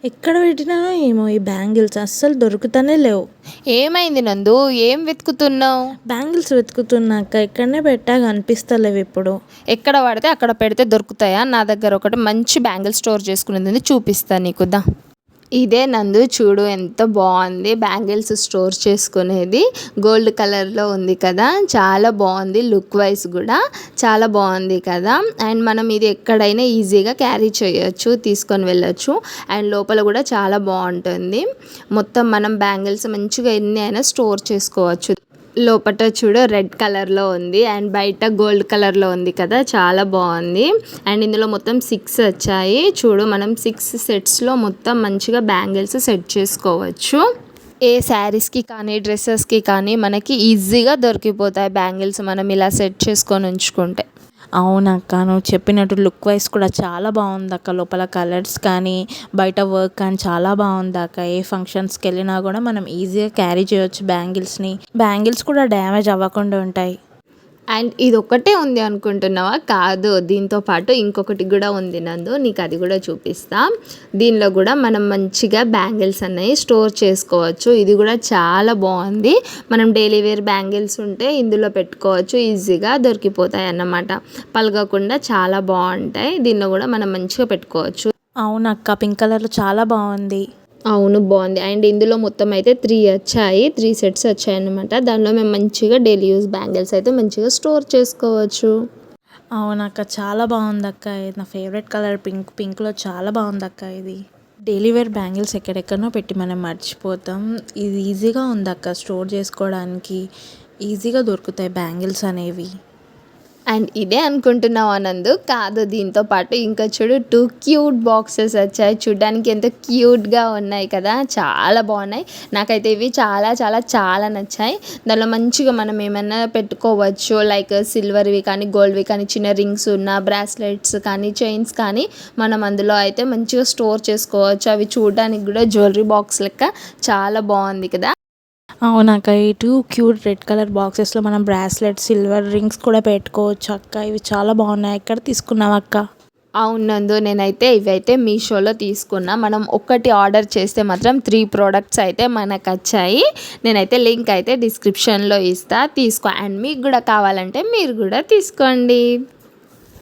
ఎక్కడ పెట్టినానో ఏమో ఈ బ్యాంగిల్స్ అస్సలు దొరుకుతానే లేవు. ఏమైంది నందు, ఏం వెతుకుతున్నావు? బ్యాంగిల్స్ వెతుకుతున్నాక ఇక్కడనే పెట్టా కనిపిస్తలేవు ఇప్పుడు. ఎక్కడ పడితే అక్కడ పెడితే దొరుకుతాయా? నా దగ్గర ఒకటి మంచి బ్యాంగిల్ స్టోర్ చేసుకునేది చూపిస్తాను నీకు దా. ఇదే నందు, చూడు ఎంత బాగుంది బ్యాంగిల్స్ స్టోర్ చేసుకునేది. గోల్డ్ కలర్లో ఉంది కదా, చాలా బాగుంది. లుక్ వైజ్ కూడా చాలా బాగుంది కదా. అండ్ మనం ఇది ఎక్కడైనా ఈజీగా క్యారీ చేయొచ్చు, తీసుకొని వెళ్ళొచ్చు. అండ్ లోపల కూడా చాలా బాగుంటుంది. మొత్తం మనం బ్యాంగిల్స్ మంచిగా ఎన్ని అయినా స్టోర్ చేసుకోవచ్చు. లోపల చూడు రెడ్ కలర్లో ఉంది అండ్ బయట గోల్డ్ కలర్లో ఉంది కదా, చాలా బాగుంది. అండ్ ఇందులో మొత్తం 6 వచ్చాయి. చూడు, మనం 6 సెట్స్లో మొత్తం మంచిగా బ్యాంగిల్స్ సెట్ చేసుకోవచ్చు. ఏ శారీస్కి కానీ డ్రెస్సెస్కి కానీ మనకి ఈజీగా దొరికిపోతాయి బ్యాంగిల్స్ మనం ఇలా సెట్ చేసుకొని ఉంచుకుంటే. అవునక్క, నువ్వు చెప్పినట్టు లుక్ వైజ్ కూడా చాలా బాగుంది అక్క. లోపల కలర్స్ కానీ బయట వర్క్ కానీ చాలా బాగుంది అక్క. ఏ ఫంక్షన్స్కి వెళ్ళినా కూడా మనం ఈజీగా క్యారీ చేయొచ్చు బ్యాంగిల్స్ని. బ్యాంగిల్స్ కూడా డ్యామేజ్ అవ్వకుండా ఉంటాయి. అండ్ ఇది ఒక్కటే ఉంది అనుకుంటున్నావా? కాదు, దీంతో పాటు ఇంకొకటి కూడా ఉంది నందు, నీకు అది కూడా చూపిస్తా. దీనిలో కూడా మనం మంచిగా బ్యాంగిల్స్ అనేవి స్టోర్ చేసుకోవచ్చు. ఇది కూడా చాలా బాగుంది. మనం డైలీ వేర్ బ్యాంగిల్స్ ఉంటే ఇందులో పెట్టుకోవచ్చు, ఈజీగా దొరికిపోతాయి అన్నమాట. పలగకుండా చాలా బాగుంటాయి. దీనిలో కూడా మనం మంచిగా పెట్టుకోవచ్చు. అవునక్క, పింక్ కలర్లో చాలా బాగుంది. అవును, బాగుంది. అండ్ ఇందులో మొత్తం అయితే 3 వచ్చాయి, 3 సెట్స్ వచ్చాయి అన్నమాట. దానిలో మేము మంచిగా డైలీ యూస్ బ్యాంగిల్స్ అయితే మంచిగా స్టోర్ చేసుకోవచ్చు. అవునక్క, చాలా బాగుంది అక్క. ఇది నా ఫేవరెట్ కలర్ పింక్లో చాలా బాగుంది అక్క. ఇది డైలీ వేర్ బ్యాంగిల్స్ ఎక్కడెక్కడనో పెట్టి మనం మర్చిపోతాం. ఇది ఈజీగా ఉంది అక్క, స్టోర్ చేసుకోవడానికి ఈజీగా దొరుకుతాయి బ్యాంగిల్స్ అనేవి. అండ్ ఇదే అనుకుంటున్నావు ఆనంద్? కాదు, దీంతో పాటు ఇంకా చూడు 2 క్యూట్ బాక్సెస్ వచ్చాయి. చూడ్డానికి ఎంత క్యూట్గా ఉన్నాయి కదా, చాలా బాగున్నాయి. నాకైతే ఇవి చాలా చాలా చాలా నచ్చాయి. దానిలో మంచిగా మనం ఏమైనా పెట్టుకోవచ్చు, లైక్ సిల్వర్వి కానీ గోల్డ్వి కానీ చిన్న రింగ్స్ ఉన్న బ్రాస్లెట్స్ కానీ చైన్స్ కానీ మనం అందులో అయితే మంచిగా స్టోర్ చేసుకోవచ్చు. అవి చూడడానికి కూడా జ్యువెలరీ బాక్స్ లెక్క చాలా బాగుంది కదా. అవునక్క, ఈ 2 క్యూట్ రెడ్ కలర్ బాక్సెస్లో మనం బ్రాస్లెట్ సిల్వర్ రింగ్స్ కూడా పెట్టుకోవచ్చు అక్క. ఇవి చాలా బాగున్నాయి. ఎక్కడ తీసుకున్నావు అక్క? అవునందు, నేనైతే ఇవైతే మీషోలో తీసుకున్నా. మనం ఒకటి ఆర్డర్ చేస్తే మాత్రం 3 ప్రోడక్ట్స్ అయితే మనకు వచ్చాయి. నేనైతే లింక్ అయితే డిస్క్రిప్షన్లో ఇస్తా, తీసుకో. అండ్ మీకు కూడా కావాలంటే మీరు కూడా తీసుకోండి.